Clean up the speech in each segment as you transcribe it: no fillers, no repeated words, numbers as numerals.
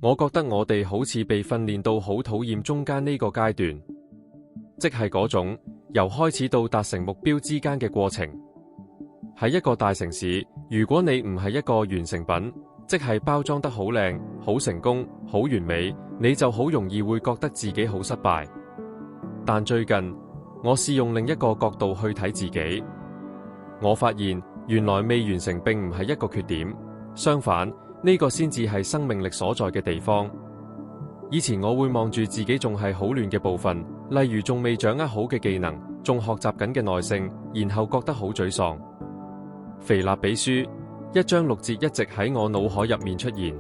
我覺得我哋好似被訓練到好討厭中間呢個階段，即係嗰種由開始到達成目標之間嘅過程。喺一個大城市，如果你唔係一個完成品，即係包裝得好靚、好成功、好完美，你就好容易會覺得自己好失敗。但最近，我試用另一個角度去睇自己，我發現原來未完成並唔係一個缺點，相反，呢個先至係生命力所在嘅地方。以前我會望住自己仲係好亂嘅部分，例如仲未掌握好嘅技能，仲學習緊嘅耐性，然後覺得好沮喪。腓立比書1章6節一直喺我腦海入面出現。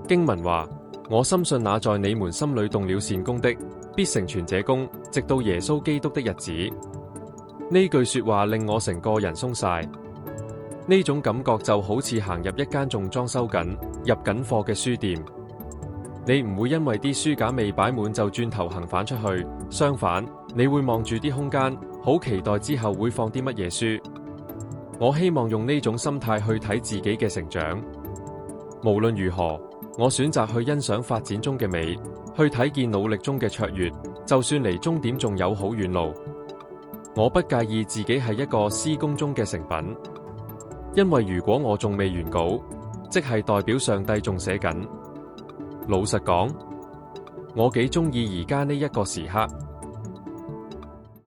經文話：我深信那在你們心裏動了善工的，必成全這工，直到耶穌基督的日子。呢句說話令我成個人鬆晒。呢種感覺就好似行入一間仲裝修緊、入緊貨嘅書店。你唔會因為啲書架未擺滿就轉頭行返出去，相反，你會望住啲空間，好期待之後會放啲乜嘢書。我希望用呢種心態去睇自己嘅成長。無論如何，我選擇去欣賞發展中嘅美，去睇見努力中嘅卓越，就算離終點仲有好遠路。我不介意自己係一個施工中嘅成品，因為如果我仲未完稿，即係代表上帝仲寫緊。老實講，我幾鍾意而家呢一個時刻。